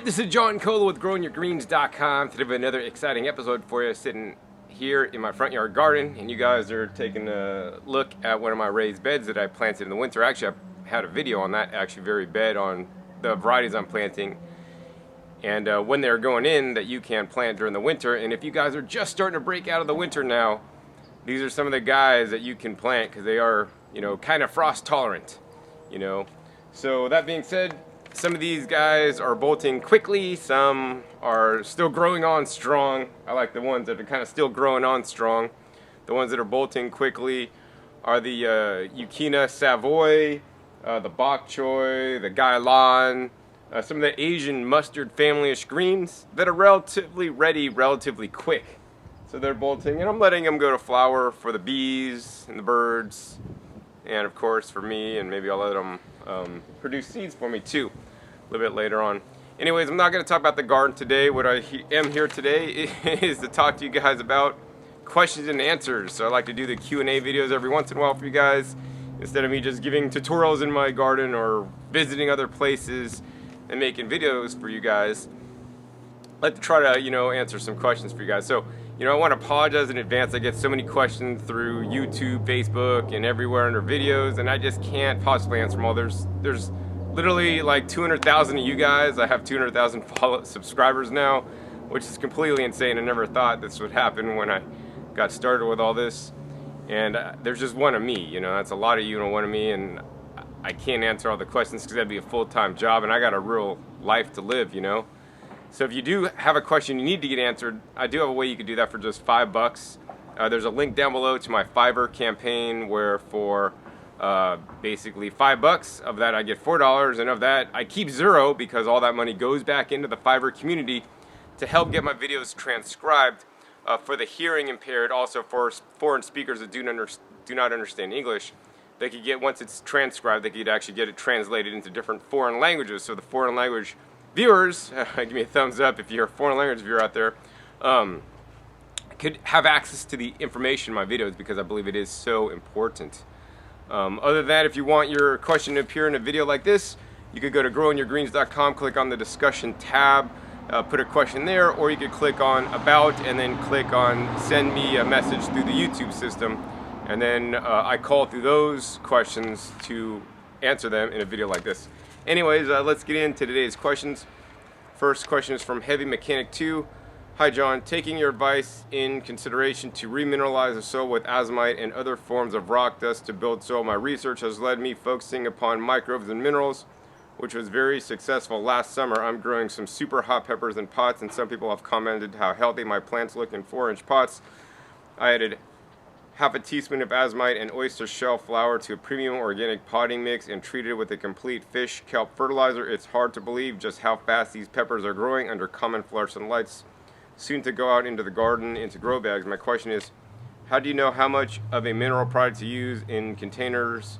this is John Cola with GrowingYourGreens.com. Today we have another exciting episode for you, sitting here in my front yard garden, and you guys are taking a look at one of my raised beds that I planted in the winter. Actually, I had a video on that very bed on the varieties I'm planting and when they're going in that you can plant during the winter. And if you guys are just starting to break out of the winter now, these are some of the guys that you can plant because they are, kind of frost tolerant, So that being said, some of these guys are bolting quickly, some are still growing on strong. I like the ones that are kind of still growing on strong. The ones that are bolting quickly are the Yucchina Savoy, the Bok Choy, the Gai Lan, some of the Asian mustard family-ish greens that are relatively ready relatively quick. So they're bolting, and I'm letting them go to flower for the bees and the birds, and of course for me, and maybe I'll let them produce seeds for me too a little bit later on. Anyways, I'm not going to talk about the garden today. What I am here today is to talk to you guys about questions and answers. So I like to do the Q&A videos every once in a while for you guys, instead of me just giving tutorials in my garden or visiting other places and making videos for you guys. I like to try to, answer some questions for you guys. So, I want to apologize in advance. I get so many questions through YouTube, Facebook, and everywhere under videos, and I just can't possibly answer them all. There's literally like 200,000 of you guys. I have 200,000 subscribers now, which is completely insane. I never thought this would happen when I got started with all this. And there's just one of me, that's a lot of you and one of me, and I can't answer all the questions because that'd be a full-time job, and I got a real life to live, So if you do have a question you need to get answered, I do have a way you could do that for just $5. There's a link down below to my Fiverr campaign where for basically $5 of that I get $4, and of that I keep $0 because all that money goes back into the Fiverr community to help get my videos transcribed for the hearing impaired, also for foreign speakers that do not understand English. They could get, once it's transcribed, they could actually get it translated into different foreign languages. So the foreign language viewers, give me a thumbs up if you're a foreign language viewer out there, could have access to the information in my videos because I believe it is so important. Other than that, if you want your question to appear in a video like this, you could go to growingyourgreens.com, click on the discussion tab, put a question there, or you could click on about and then click on send me a message through the YouTube system, and then I call through those questions to answer them in a video like this. Anyways, let's get into today's questions. First question is from Heavy Mechanic 2. Hi John, taking your advice in consideration to remineralize the soil with azomite and other forms of rock dust to build soil, my research has led me focusing upon microbes and minerals, which was very successful last summer. I'm growing some super hot peppers in pots, and some people have commented how healthy my plants look in 4-inch pots. I added half a teaspoon of azomite and oyster shell flour to a premium organic potting mix and treated it with a complete fish kelp fertilizer. It's hard to believe just how fast these peppers are growing under common fluorescent lights. Soon to go out into the garden into grow bags. My question is, how do you know how much of a mineral product to use in containers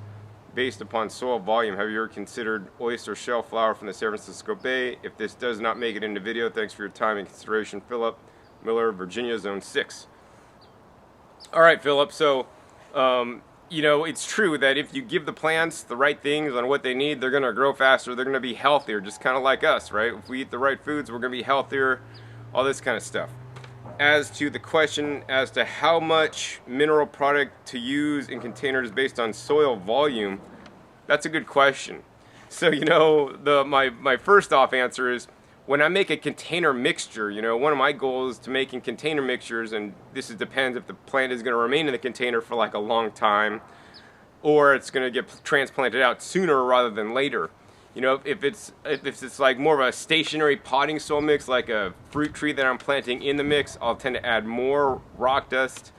based upon soil volume? Have you ever considered oyster shell flour from the San Francisco Bay? If this does not make it into video, thanks for your time and consideration. Philip Miller, Virginia, Zone 6. All right, Philip, so, it's true that if you give the plants the right things on what they need, they're going to grow faster, they're going to be healthier, just kind of like us, right? If we eat the right foods, we're going to be healthier, all this kind of stuff. As to the question as to how much mineral product to use in containers based on soil volume, that's a good question. So, my first off answer is, when I make a container mixture, one of my goals to making container mixtures, and this depends if the plant is going to remain in the container for like a long time, or it's going to get transplanted out sooner rather than later. If it's like more of a stationary potting soil mix, like a fruit tree that I'm planting in the mix, I'll tend to add more rock dust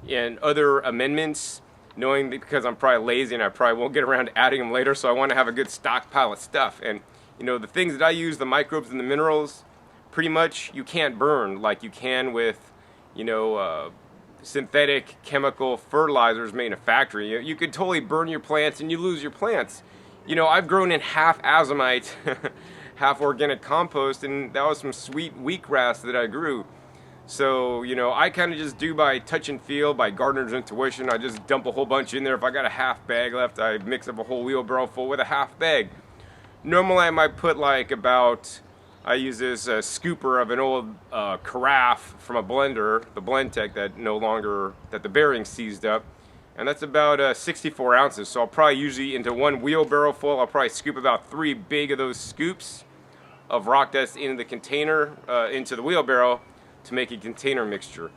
and other amendments, knowing that because I'm probably lazy and I probably won't get around to adding them later, so I want to have a good stockpile of stuff. And the things that I use, the microbes and the minerals, pretty much you can't burn like you can with, synthetic chemical fertilizers made in a factory. You could totally burn your plants and you lose your plants. I've grown in half azomite, half organic compost, and that was some sweet wheatgrass that I grew. So, I kind of just do by touch and feel, by gardener's intuition. I just dump a whole bunch in there. If I got a half bag left, I mix up a whole wheelbarrow full with a half bag. Normally I might put like about I use this scooper of an old carafe from a blender, the Blendtec that the bearing seized up, and that's about 64 ounces. So I'll probably usually into one wheelbarrow full, I'll probably scoop about 3 big of those scoops of rock dust into the container, into the wheelbarrow to make a container mixture.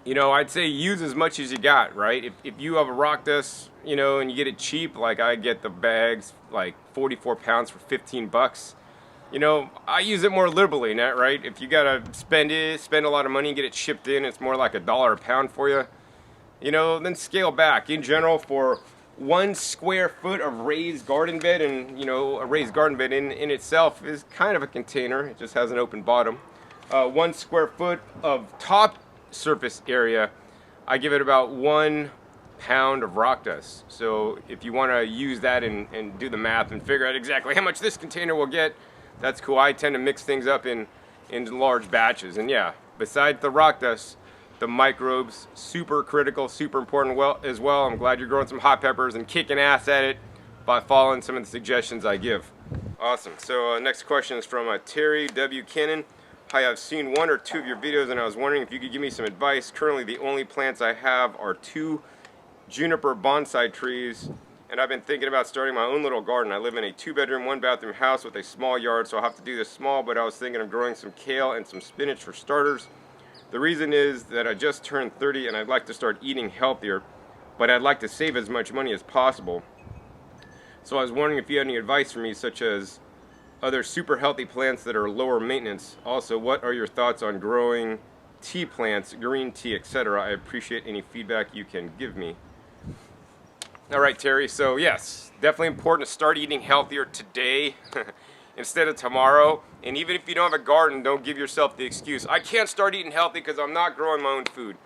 You know, I'd say use as much as you got, right? If you have a rock dust, you know, and you get it cheap, like I get the bags, like 44 pounds for 15 bucks. You know, I use it more liberally, right? If you gotta spend a lot of money and get it shipped in, it's more like $1 a pound for you. You know, then scale back. In general, for 1 square foot of raised garden bed, and you know, a raised garden bed in itself is kind of a container. It just has an open bottom. 1 square foot of top surface area, I give it about 1 pound of rock dust. So if you want to use that and do the math and figure out exactly how much this container will get, that's cool. I tend to mix things up in large batches. And yeah, besides the rock dust, the microbes, super critical, super important as well. I'm glad you're growing some hot peppers and kicking ass at it by following some of the suggestions I give. Awesome. So next question is from Terry W. Cannon. Hi, I've seen 1 or 2 of your videos and I was wondering if you could give me some advice. Currently the only plants I have are 2 juniper bonsai trees, and I've been thinking about starting my own little garden. I live in a 2-bedroom, 1-bathroom house with a small yard, so I'll have to do this small, but I was thinking of growing some kale and some spinach for starters. The reason is that I just turned 30 and I'd like to start eating healthier, but I'd like to save as much money as possible. So I was wondering if you had any advice for me, such as other super healthy plants that are lower maintenance. Also, what are your thoughts on growing tea plants, green tea, etc.? I appreciate any feedback you can give me. Alright, Terry, so yes, definitely important to start eating healthier today instead of tomorrow. And even if you don't have a garden, don't give yourself the excuse, I can't start eating healthy because I'm not growing my own food.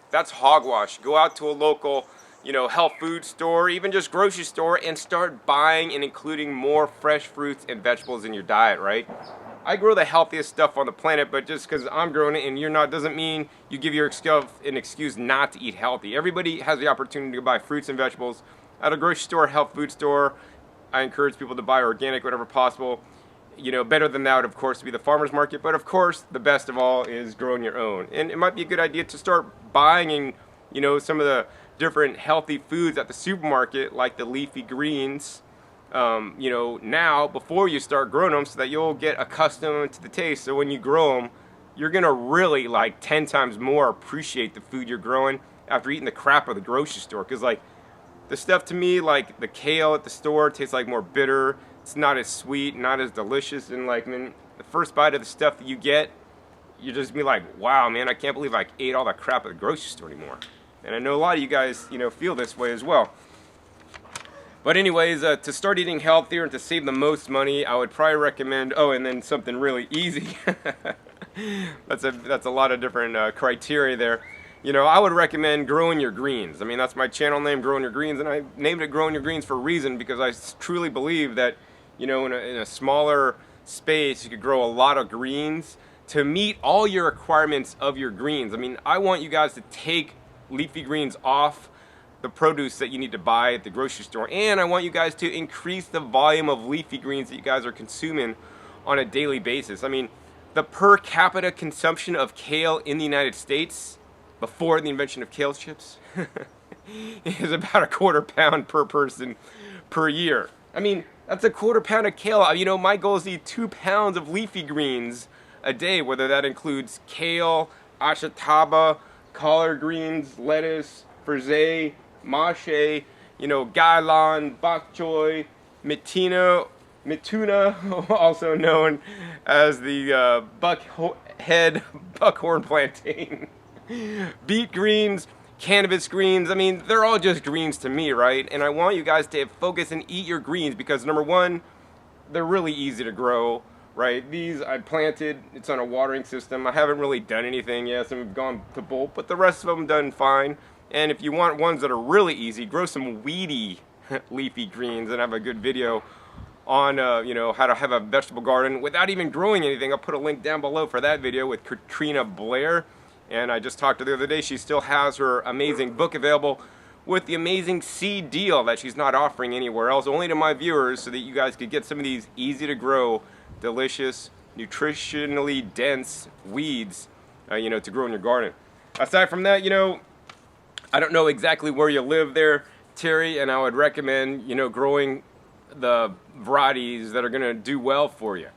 That's hogwash. Go out to a local, health food store, even just grocery store, and start buying and including more fresh fruits and vegetables in your diet, right? I grow the healthiest stuff on the planet, but just because I'm growing it and you're not doesn't mean you give yourself an excuse not to eat healthy. Everybody has the opportunity to buy fruits and vegetables at a grocery store, health food store. I encourage people to buy organic whenever possible. Better than that would, of course, be the farmer's market, but of course, the best of all is growing your own. And it might be a good idea to start buying, some of the different healthy foods at the supermarket, like the leafy greens, now before you start growing them, so that you'll get accustomed to the taste. So when you grow them, you're gonna really 10 times more appreciate the food you're growing after eating the crap of the grocery store. Because the stuff to me, like the kale at the store, tastes more bitter. It's not as sweet, not as delicious, and the first bite of the stuff that you get, you just be like, wow, man, I can't believe I ate all that crap at the grocery store anymore. And I know a lot of you guys, feel this way as well. But anyways, to start eating healthier and to save the most money, I would probably recommend, and then something really easy. That's a lot of different criteria there. I would recommend growing your greens. I mean, that's my channel name, Growing Your Greens, and I named it Growing Your Greens for a reason, because I truly believe that, in a smaller space, you could grow a lot of greens to meet all your requirements of your greens. I mean, I want you guys to take leafy greens off the produce that you need to buy at the grocery store, and I want you guys to increase the volume of leafy greens that you guys are consuming on a daily basis. I mean, the per capita consumption of kale in the United States before the invention of kale chips is about 1/4 pound per person per year. I mean, that's 1/4 pound of kale. My goal is to eat 2 pounds of leafy greens a day, whether that includes kale, achataba, collard greens, lettuce, frisee, mache, gailan, bok choy, mituna, also known as the buckhorn plantain, beet greens, cannabis greens. I mean, they're all just greens to me, right? And I want you guys to focus and eat your greens because, number one, they're really easy to grow, right? These I planted, it's on a watering system. I haven't really done anything yet, some have gone to bolt, but the rest of them done fine. And if you want ones that are really easy, grow some weedy leafy greens, and I have a good video on how to have a vegetable garden without even growing anything. I'll put a link down below for that video with Katrina Blair. And I just talked to her the other day. She still has her amazing book available with the amazing seed deal that she's not offering anywhere else, only to my viewers, so that you guys could get some of these easy to grow, delicious nutritionally dense weeds, to grow in your garden. Aside from that, I don't know exactly where you live there, Terry, and I would recommend, growing the varieties that are going to do well for you.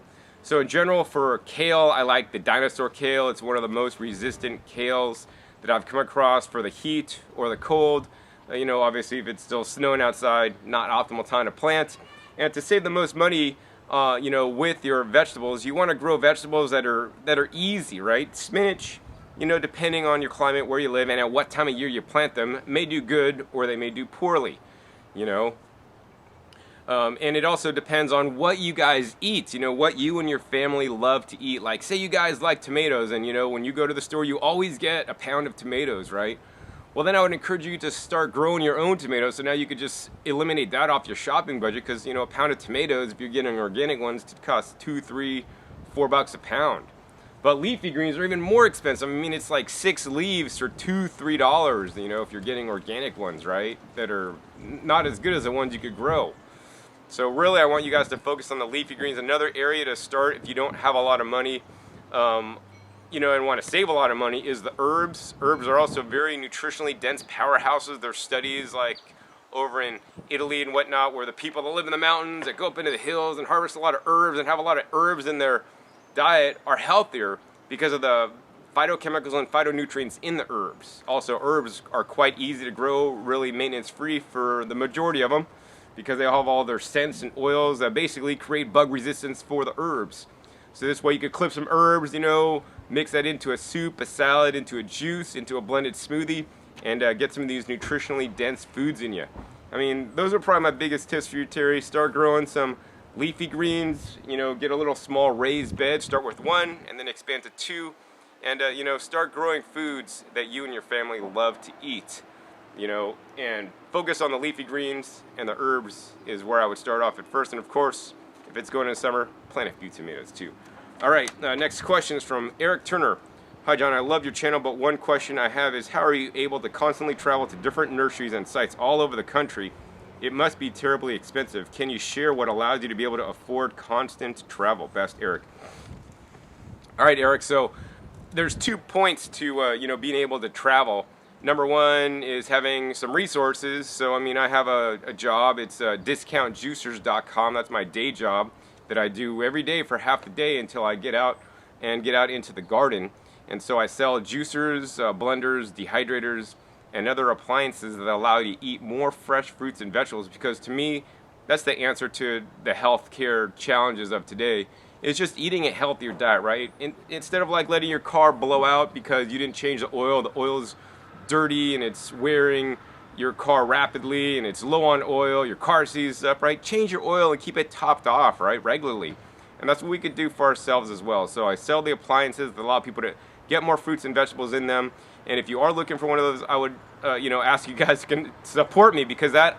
So in general, for kale, I like the dinosaur kale. It's one of the most resistant kales that I've come across for the heat or the cold. Obviously if it's still snowing outside, not optimal time to plant. And to save the most money, with your vegetables, you want to grow vegetables that are easy, right? Spinach, depending on your climate, where you live, and at what time of year you plant them, may do good or they may do poorly, and it also depends on what you guys eat, what you and your family love to eat. Like, say you guys like tomatoes, and when you go to the store, you always get a pound of tomatoes, right? Well, then I would encourage you to start growing your own tomatoes, so now you could just eliminate that off your shopping budget, because, a pound of tomatoes, if you're getting organic ones, could cost $2, $3, $4 a pound. But leafy greens are even more expensive. I mean, it's like 6 leaves for $2, $3, if you're getting organic ones, right? That are not as good as the ones you could grow. So really, I want you guys to focus on the leafy greens. Another area to start if you don't have a lot of money, and want to save a lot of money, is the herbs. Herbs are also very nutritionally dense powerhouses. There's studies like over in Italy and whatnot, where the people that live in the mountains, that go up into the hills and harvest a lot of herbs and have a lot of herbs in their diet, are healthier because of the phytochemicals and phytonutrients in the herbs. Also, herbs are quite easy to grow, really maintenance free for the majority of them, because they have all their scents and oils that basically create bug resistance for the herbs. So this way you could clip some herbs, mix that into a soup, a salad, into a juice, into a blended smoothie, and get some of these nutritionally dense foods in you. I mean, those are probably my biggest tips for you, Terry. Start growing some leafy greens, get a little small raised bed. Start with 1 and then expand to 2. And, start growing foods that you and your family love to eat. And focus on the leafy greens, and the herbs is where I would start off at first. And of course, if it's going in summer, plant a few tomatoes too. All right, next question is from Eric Turner. Hi John, I love your channel, but one question I have is, how are you able to constantly travel to different nurseries and sites all over the country? It must be terribly expensive. Can you share what allows you to be able to afford constant travel? Best, Eric. All right, Eric, so there's 2 points to being able to travel. Number one is having some resources. So, I have a job. It's discountjuicers.com. That's my day job that I do every day for half the day until I get out into the garden. And so I sell juicers, blenders, dehydrators, and other appliances that allow you to eat more fresh fruits and vegetables, because to me, that's the answer to the healthcare challenges of today. It's just eating a healthier diet, right? Instead of like letting your car blow out because you didn't change the oil's dirty and it's wearing your car rapidly and it's low on oil, your car seizes up, right? Change your oil and keep it topped off, right, regularly. And that's what we could do for ourselves as well. So I sell the appliances that allow people to get more fruits and vegetables in them. And if you are looking for one of those, I would ask you guys to support me, because that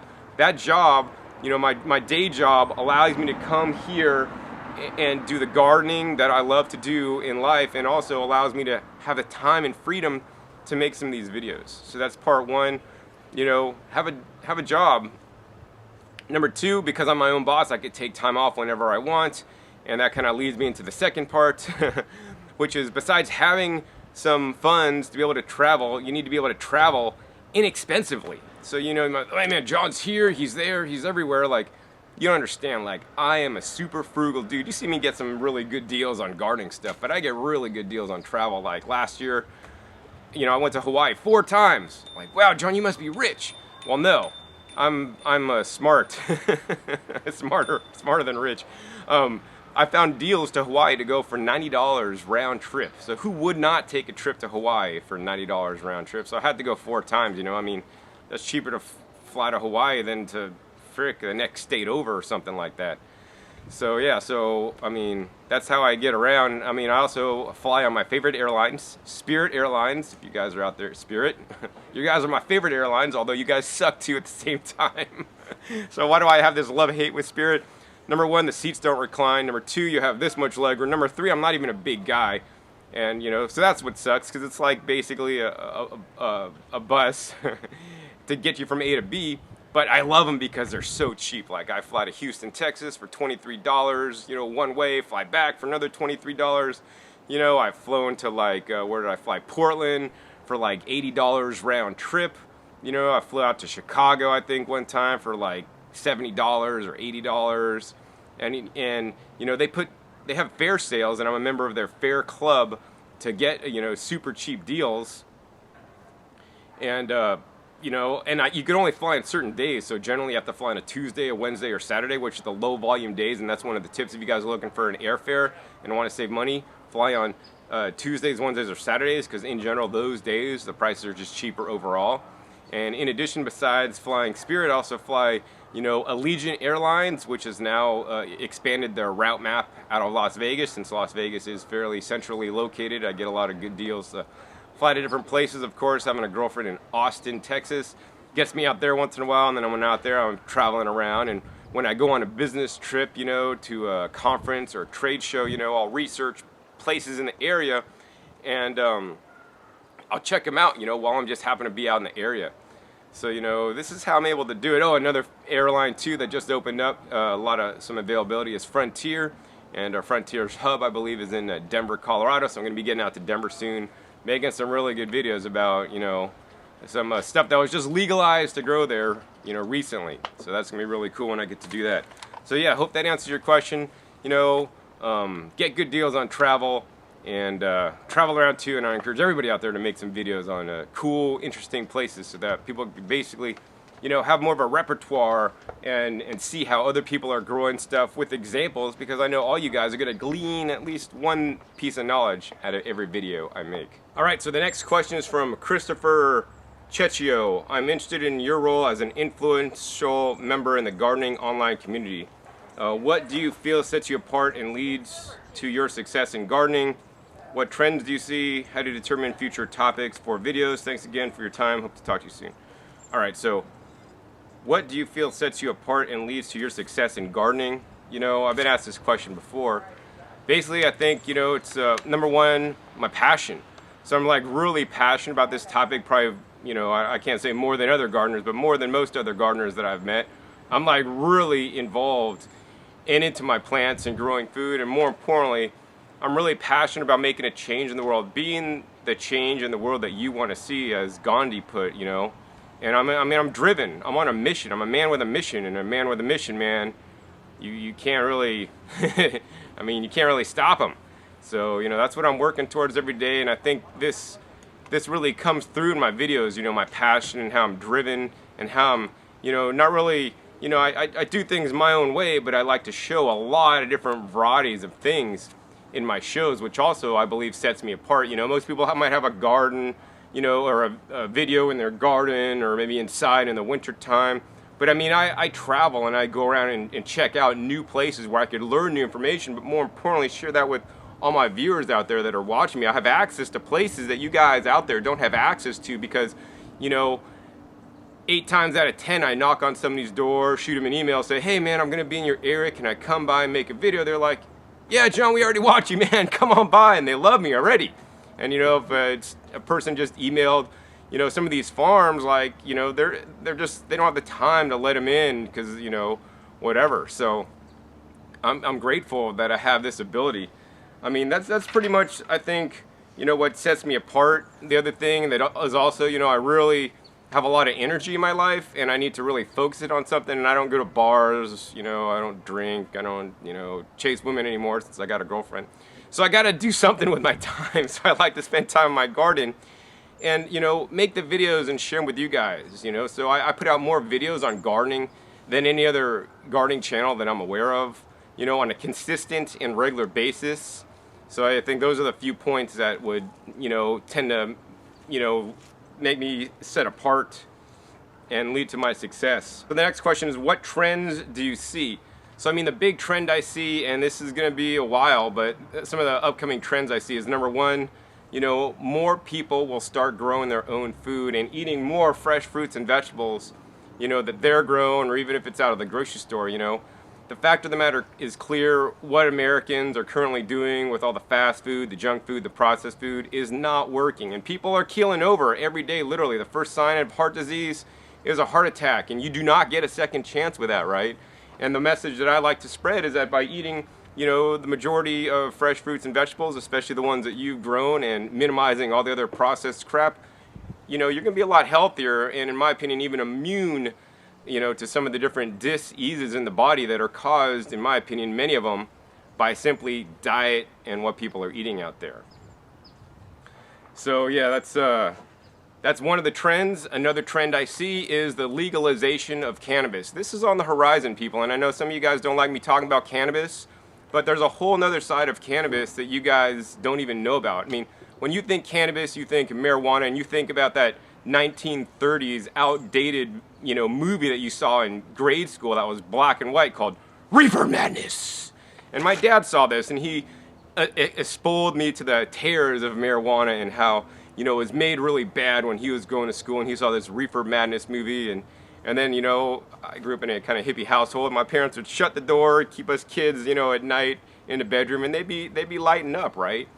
job, my day job, allows me to come here and do the gardening that I love to do in life, and also allows me to have the time and freedom to make some of these videos. So that's part one. Have a job. Number two, because I'm my own boss, I could take time off whenever I want, and that kind of leads me into the second part, which is, besides having some funds to be able to travel, you need to be able to travel inexpensively. So hey man, John's here, he's there, he's everywhere. Like, you don't understand. Like, I am a super frugal dude. You see me get some really good deals on gardening stuff, but I get really good deals on travel. Like last year, I went to Hawaii 4 times. Like, wow, John, you must be rich. Well, no, I'm smart, smarter than rich. I found deals to Hawaii to go for $90 round trip. So who would not take a trip to Hawaii for $90 round trip? So I had to go 4 times. That's cheaper to fly to Hawaii than to the next state over or something like that. So yeah, that's how I get around. I also fly on my favorite airlines, Spirit Airlines. If you guys are out there, Spirit, you guys are my favorite airlines, although you guys suck too at the same time. So why do I have this love-hate with Spirit? Number one, the seats don't recline. Number two, you have this much leg room. Number three, I'm not even a big guy. And, so that's what sucks, because it's like basically a bus to get you from A to B. But I love them because they're so cheap. Like I fly to Houston, Texas for $23, you know, one way, fly back for another $23. You know, I've flown to like, where did I fly? Portland for like $80 round trip. You know, I flew out to Chicago, I think, one time for like $70 or $80. And you know, they have fare sales, and I'm a member of their fare club to get, you know, super cheap deals. And, you know, and you can only fly on certain days, so generally you have to fly on a Tuesday, a Wednesday, or Saturday, which are the low volume days, and that's one of the tips if you guys are looking for an airfare and want to save money. Fly on Tuesdays, Wednesdays, or Saturdays, because in general those days the prices are just cheaper overall. And in addition, besides flying Spirit, I also fly, you know, Allegiant Airlines, which has now expanded their route map out of Las Vegas. Since Las Vegas is fairly centrally located, I get a lot of good deals to fly to different places. Of course, having a girlfriend in Austin, Texas gets me out there once in a while, and then when I'm out there, I'm traveling around. And when I go on a business trip, you know, to a conference or a trade show, you know, I'll research places in the area, and I'll check them out, you know, while I'm just happen to be out in the area. So, you know, this is how I'm able to do it. Oh, another airline too that just opened up, some availability is Frontier, and our Frontier's hub, I believe, is in Denver, Colorado. So I'm going to be getting out to Denver soon, making some really good videos about, you know, some stuff that was just legalized to grow there, you know, recently. So that's going to be really cool when I get to do that. So yeah, I hope that answers your question. You know, get good deals on travel, and travel around too, and I encourage everybody out there to make some videos on cool, interesting places so that people can basically, you know, have more of a repertoire and see how other people are growing stuff with examples, because I know all you guys are going to glean at least one piece of knowledge out of every video I make. Alright, so the next question is from Christopher Cecchio. I'm interested in your role as an influential member in the gardening online community. What do you feel sets you apart and leads to your success in gardening? What trends do you see? How do you determine future topics for videos? Thanks again for your time. Hope to talk to you soon. Alright, so what do you feel sets you apart and leads to your success in gardening? You know, I've been asked this question before. Basically, I think, you know, it's number one, my passion. So I'm like really passionate about this topic, probably, you know, I can't say more than other gardeners, but more than most other gardeners that I've met. I'm like really involved and into my plants and growing food, and more importantly, I'm really passionate about making a change in the world, being the change in the world that you want to see, as Gandhi put, you know. And I'm driven. I'm on a mission. I'm a man with a mission, and a man with a mission, man, you can't really, I mean, you can't really stop him. So, you know, that's what I'm working towards every day, and I think this really comes through in my videos, you know, my passion and how I'm driven and how I'm, you know, not really, you know, I do things my own way, but I like to show a lot of different varieties of things in my shows, which also I believe sets me apart. You know, most people might have a garden, you know, or a video in their garden, or maybe inside in the winter time. But I mean, I travel and I go around and check out new places where I could learn new information, but more importantly, share that with all my viewers out there that are watching me. I have access to places that you guys out there don't have access to, because, you know, 8 times out of 10 I knock on somebody's door, shoot them an email, say, hey man, I'm gonna be in your area, can I come by and make a video? They're like, yeah John, we already watch you, man, come on by. And they love me already. And you know, if it's a person just emailed, you know, some of these farms, like, you know, they don't have the time to let them in, because, you know, whatever. So I'm grateful that I have this ability. I mean, that's pretty much, I think, you know, what sets me apart. The other thing that is also, you know, I really have a lot of energy in my life, and I need to really focus it on something, and I don't go to bars, you know, I don't drink, I don't, you know, chase women anymore since I got a girlfriend. So I got to do something with my time. So I like to spend time in my garden and, you know, make the videos and share them with you guys, you know. So I put out more videos on gardening than any other gardening channel that I'm aware of, you know, on a consistent and regular basis. So I think those are the few points that would, you know, tend to, you know, make me set apart and lead to my success. So the next question is, what trends do you see? So I mean, the big trend I see, and this is going to be a while, but some of the upcoming trends I see is, number one, you know, more people will start growing their own food and eating more fresh fruits and vegetables, you know, that they're grown, or even if it's out of the grocery store, you know. The fact of the matter is clear, what Americans are currently doing with all the fast food, the junk food, the processed food is not working. And people are keeling over every day, literally. The first sign of heart disease is a heart attack, and you do not get a second chance with that, right? And the message that I like to spread is that by eating, the majority of fresh fruits and vegetables, especially the ones that you've grown, and minimizing all the other processed crap, you're going to be a lot healthier, and in my opinion, even immune, to some of the different diseases in the body that are caused, in my opinion, many of them, by simply diet and what people are eating out there. So yeah, that's one of the trends. Another trend I see is the legalization of cannabis. This is on the horizon, people, and I know some of you guys don't like me talking about cannabis, but there's a whole nother side of cannabis that you guys don't even know about. I mean, when you think cannabis, you think marijuana, and you think about that 1930s outdated, movie that you saw in grade school that was black and white called Reefer Madness. And my dad saw this, and he exposed me to the terrors of marijuana and how, it was made really bad when he was going to school, and he saw this Reefer Madness movie. And then, I grew up in a kind of hippie household. My parents would shut the door, keep us kids, at night in the bedroom, and they'd be lighting up, right?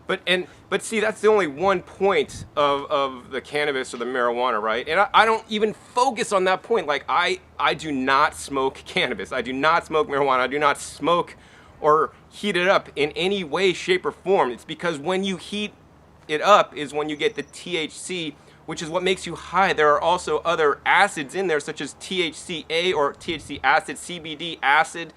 But see, that's the only one point of the cannabis or the marijuana, right? And I don't even focus on that point. Like, I do not smoke cannabis. I do not smoke marijuana. I do not smoke or heat it up in any way, shape, or form. It's because when you heat it up is when you get the THC, which is what makes you high. There are also other acids in there, such as THCA or THC acid, CBD acid.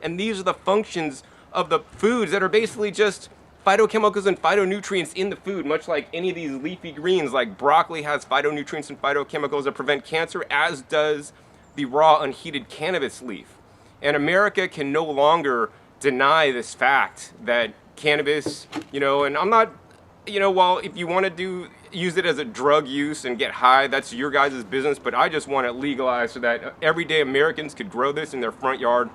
And these are the functions of the foods that are basically just phytochemicals and phytonutrients in the food, much like any of these leafy greens. Like broccoli has phytonutrients and phytochemicals that prevent cancer, as does the raw unheated cannabis leaf. And America can no longer deny this fact that cannabis, and I'm not, while if you want to use it as a drug use and get high, that's your guys' business, but I just want it legalized so that everyday Americans could grow this in their front yard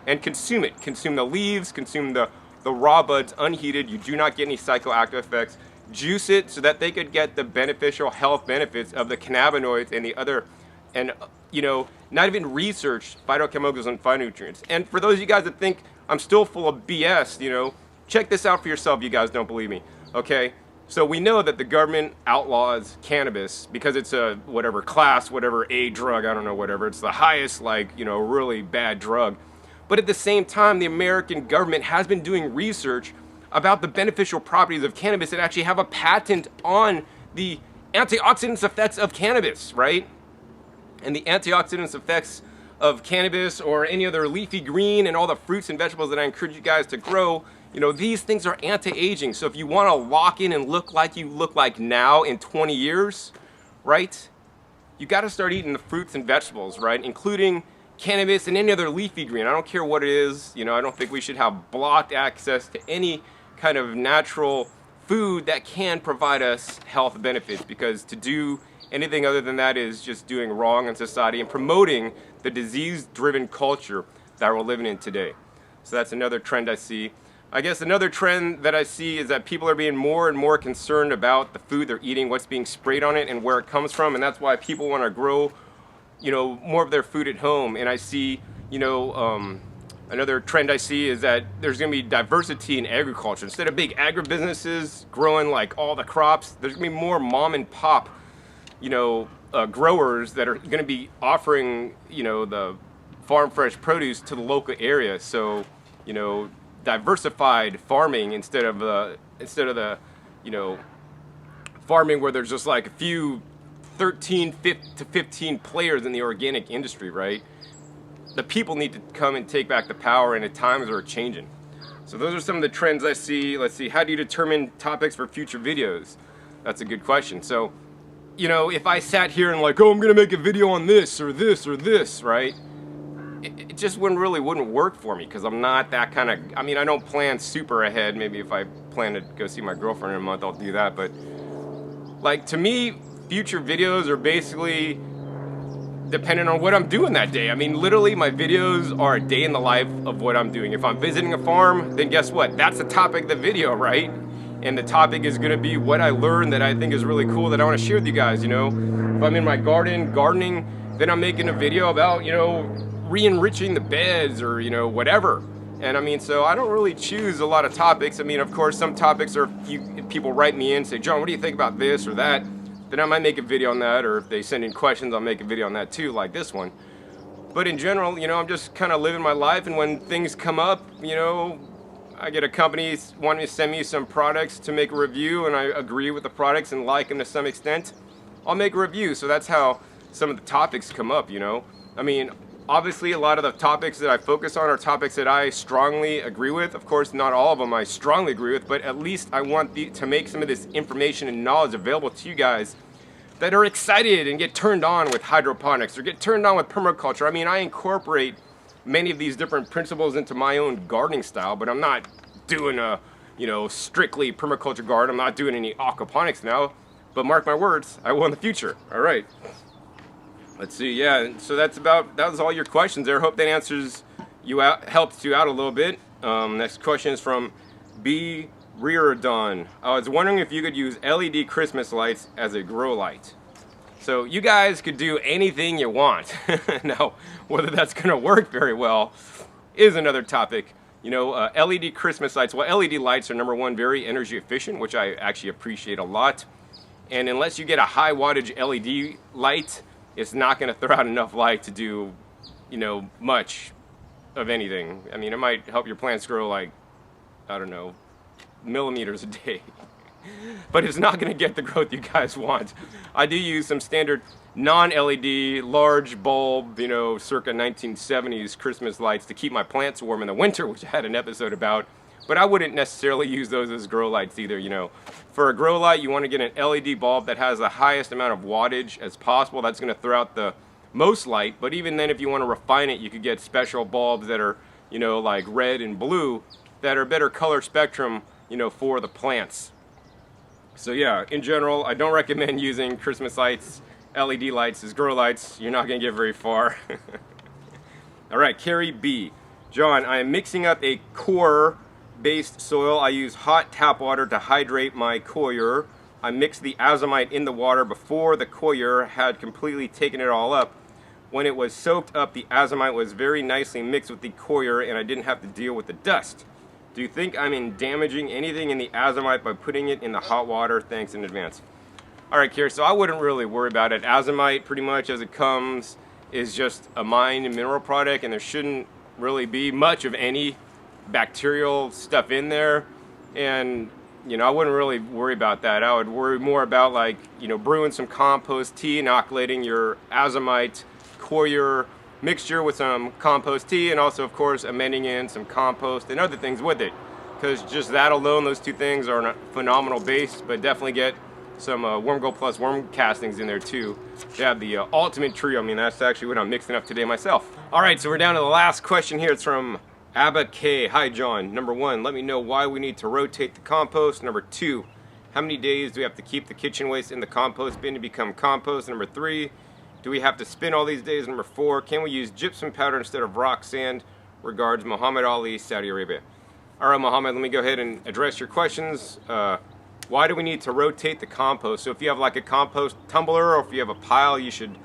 and consume it. Consume the leaves, consume the raw buds unheated. You do not get any psychoactive effects. Juice it so that they could get the beneficial health benefits of the cannabinoids and the other, and not even research phytochemicals and phytonutrients. And for those of you guys that think I'm still full of BS, check this out for yourself. You guys don't believe me, okay? So we know that the government outlaws cannabis because it's a whatever class, whatever A drug, I don't know, whatever. It's the highest, really bad drug. But at the same time, the American government has been doing research about the beneficial properties of cannabis and actually have a patent on the antioxidant effects of cannabis, right? And the antioxidant effects of cannabis or any other leafy green and all the fruits and vegetables that I encourage you guys to grow, these things are anti-aging. So if you want to lock in and look like you look like now in 20 years, right? You got to start eating the fruits and vegetables, right? Including cannabis and any other leafy green. I don't care what it is. I don't think we should have blocked access to any kind of natural food that can provide us health benefits, because to do anything other than that is just doing wrong in society and promoting the disease-driven culture that we're living in today. So that's another trend I see. I guess another trend that I see is that people are being more and more concerned about the food they're eating, what's being sprayed on it, and where it comes from, and that's why people want to grow more of their food at home. And I see, another trend I see is that there's going to be diversity in agriculture. Instead of big agribusinesses growing like all the crops, there's going to be more mom and pop, growers that are going to be offering, the farm fresh produce to the local area. So, diversified farming instead of the, farming where there's just like a few 13 to 15 players in the organic industry, right? The people need to come and take back the power, and the times are changing. So those are some of the trends I see. Let's see, how do you determine topics for future videos? That's a good question. So, if I sat here and I'm gonna make a video on this or this or this, right? It just wouldn't work for me, because I'm not that kind of, I don't plan super ahead. Maybe if I plan to go see my girlfriend in a month, I'll do that. But to me, future videos are basically dependent on what I'm doing that day. Literally my videos are a day in the life of what I'm doing. If I'm visiting a farm, then guess what? That's the topic of the video, right? And the topic is gonna be what I learned that I think is really cool that I wanna share with you guys, If I'm in my gardening, then I'm making a video about, re-enriching the beds or, whatever. And so I don't really choose a lot of topics. Of course, some topics are, people write me in, say, John, what do you think about this or that? then I might make a video on that, or if they send in questions, I'll make a video on that too, like this one. But in general, you know, I'm just kind of living my life, and when things come up, you know, I get a company wanting to send me some products to make a review, and I agree with the products and like them to some extent, I'll make a review. So that's how some of the topics come up, you know. I mean, obviously a lot of the topics that I focus on are topics that I strongly agree with. Of course, not all of them I strongly agree with, but at least I want to make some of this information and knowledge available to you guys that are excited and get turned on with hydroponics or get turned on with permaculture. I mean, I incorporate many of these different principles into my own gardening style, but I'm not doing a, you know, strictly permaculture garden. I'm not doing any aquaponics now, but mark my words, I will in the future. All right. Let's see. Yeah, so that was all your questions there. Hope that answers you out, helps you out a little bit. Next question is from B. Reardon. I was wondering if you could use LED Christmas lights as a grow light. So you guys could do anything you want. Now, whether that's going to work very well is another topic. You know, LED Christmas lights. Well, LED lights are, number one, very energy efficient, which I actually appreciate a lot. And unless you get a high wattage LED light, it's not going to throw out enough light to do, you know, much of anything. I mean, it might help your plants grow like, I don't know, millimeters a day. But it's not going to get the growth you guys want. I do use some standard non-LED large bulb, you know, circa 1970s Christmas lights to keep my plants warm in the winter, which I had an episode about. But I wouldn't necessarily use those as grow lights either, you know. For a grow light, you want to get an LED bulb that has the highest amount of wattage as possible. That's going to throw out the most light. But even then, if you want to refine it, you could get special bulbs that are, you know, like red and blue, that are better color spectrum, you know, for the plants. So yeah, in general, I don't recommend using Christmas lights, LED lights as grow lights. You're not going to get very far. All right, Carrie B. John, I am mixing up a core-based soil. I use hot tap water to hydrate my coir. I mixed the azomite in the water before the coir had completely taken it all up. When it was soaked up, the azomite was very nicely mixed with the coir, and I didn't have to deal with the dust. Do you think I'm damaging anything in the azomite by putting it in the hot water? Thanks in advance. All right, Kier, so I wouldn't really worry about it. Azomite, pretty much as it comes, is just a mined mineral product, and there shouldn't really be much of any bacterial stuff in there. And, you know, I wouldn't really worry about that. I would worry more about, like, you know, brewing some compost tea, inoculating your azomite coir mixture with some compost tea, and also, of course, amending in some compost and other things with it. Because just that alone, those two things are a phenomenal base, but definitely get some Worm Go Plus worm castings in there too. They have the ultimate trio. I mean, that's actually what I'm mixing up today myself. All right, so we're down to the last question here. It's from Abba K. Hi, John. Number one, let me know why we need to rotate the compost. Number two, how many days do we have to keep the kitchen waste in the compost bin to become compost? Number three, do we have to spin all these days? Number four, can we use gypsum powder instead of rock sand? Regards, Muhammad Ali, Saudi Arabia. All right, Muhammad, let me go ahead and address your questions. Why do we need to rotate the compost? So if you have like a compost tumbler, or if you have a pile, you should,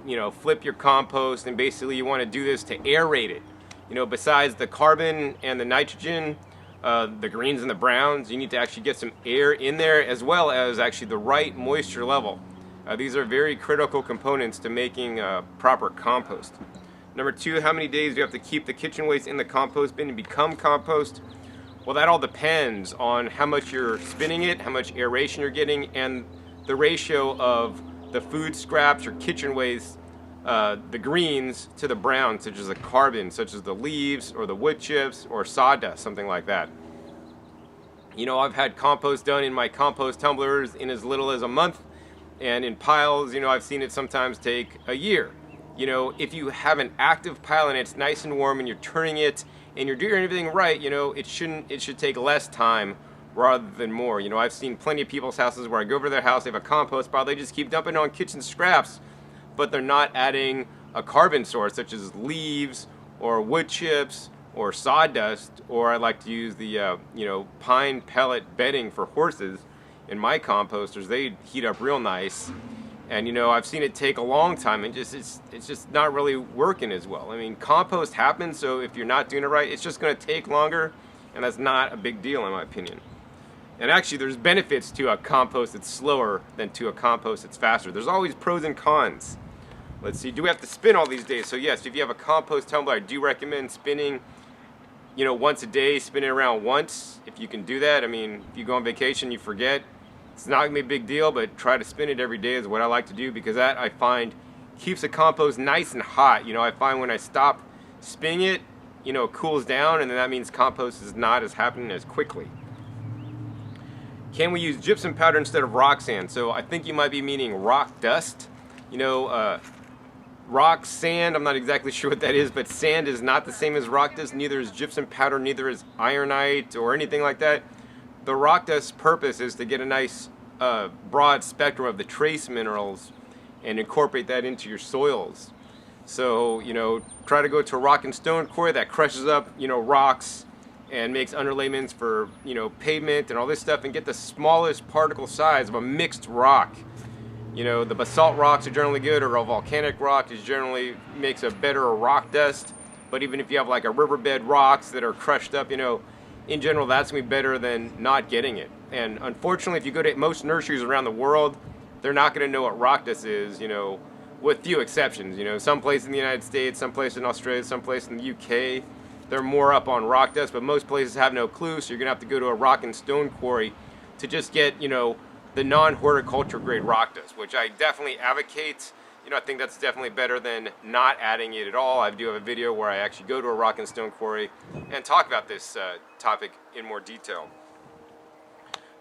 you know, flip your compost, and basically you want to do this to aerate it. You know, besides the carbon and the nitrogen, the greens and the browns, you need to actually get some air in there, as well as actually the right moisture level. These are very critical components to making proper compost. Number two, how many days do you have to keep the kitchen waste in the compost bin to become compost? Well, that all depends on how much you're spinning it, how much aeration you're getting, and the ratio of the food scraps or kitchen waste, the greens to the browns, such as the carbon, such as the leaves or the wood chips or sawdust, something like that. You know, I've had compost done in my compost tumblers in as little as a month, and in piles, you know, I've seen it sometimes take a year. You know, if you have an active pile and it's nice and warm and you're turning it and you're doing everything right, you know, it should take less time rather than more. You know, I've seen plenty of people's houses where I go over to their house, they have a compost pile, they just keep dumping on kitchen scraps, but they're not adding a carbon source such as leaves or wood chips or sawdust, or I like to use the, you know, pine pellet bedding for horses. In my composters, they heat up real nice, and you know, I've seen it take a long time, and it's just not really working as well. I mean, compost happens, so if you're not doing it right, it's just going to take longer, and that's not a big deal in my opinion. And actually, there's benefits to a compost that's slower than to a compost that's faster. There's always pros and cons. Let's see, do we have to spin all these days? So yes, if you have a compost tumbler, I do recommend spinning, once a day, spin it around once, if you can do that. I mean, if you go on vacation, you forget, it's not gonna be a big deal, but try to spin it every day is what I like to do, because that, I find, keeps the compost nice and hot. I find when I stop spinning it, it cools down, and then that means compost is not as happening as quickly. Can we use gypsum powder instead of rock sand? So I think you might be meaning rock dust. Rock sand, I'm not exactly sure what that is, but sand is not the same as rock dust. Neither is gypsum powder, neither is ironite or anything like that. The rock dust's purpose is to get a nice broad spectrum of the trace minerals and incorporate that into your soils. So, try to go to a rock and stone quarry that crushes up, rocks and makes underlayments for, pavement and all this stuff, and get the smallest particle size of a mixed rock. The basalt rocks are generally good, or a volcanic rock makes a better rock dust. But even if you have like a riverbed rocks that are crushed up, in general, that's gonna be better than not getting it. And unfortunately, if you go to most nurseries around the world, they're not gonna know what rock dust is, with few exceptions. Some places in the United States, some places in Australia, some places in the UK, they're more up on rock dust, but most places have no clue, so you're gonna have to go to a rock and stone quarry to just get, the non-horticulture grade rock dust, which I definitely advocate. I think that's definitely better than not adding it at all. I do have a video where I actually go to a rock and stone quarry and talk about this topic in more detail.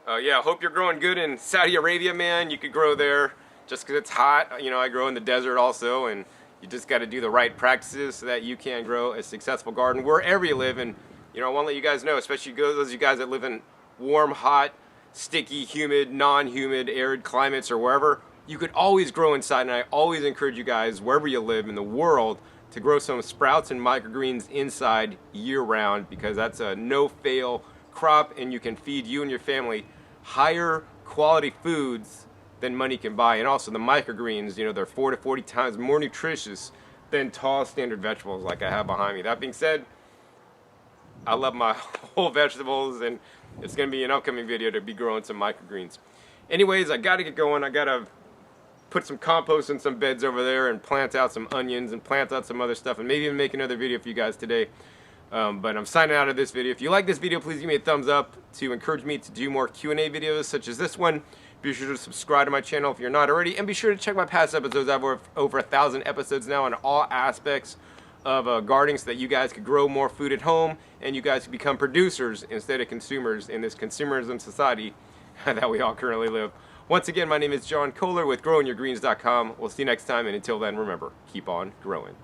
Yeah, I hope you're growing good in Saudi Arabia, man. You could grow there just because it's hot. I grow in the desert also, and you just got to do the right practices so that you can grow a successful garden wherever you live. And I want to let you guys know, especially those of you guys that live in warm, hot, sticky, humid, non-humid, arid climates or wherever, you could always grow inside. And I always encourage you guys, wherever you live in the world, to grow some sprouts and microgreens inside year-round, because that's a no-fail crop, and you can feed you and your family higher quality foods than money can buy. And also the microgreens, they're 4 to 40 times more nutritious than tall standard vegetables like I have behind me. That being said, I love my whole vegetables, and it's going to be an upcoming video to be growing some microgreens. Anyways, I got to get going. I got to put some compost in some beds over there and plant out some onions and plant out some other stuff, and maybe even make another video for you guys today. But I'm signing out of this video. If you like this video, please give me a thumbs up to encourage me to do more Q&A videos such as this one. Be sure to subscribe to my channel if you're not already, and be sure to check my past episodes. I have over 1,000 episodes now on all aspects of gardening, so that you guys could grow more food at home and you guys could become producers instead of consumers in this consumerism society that we all currently live. Once again, my name is John Kohler with growingyourgreens.com. We'll see you next time, and until then, remember, keep on growing.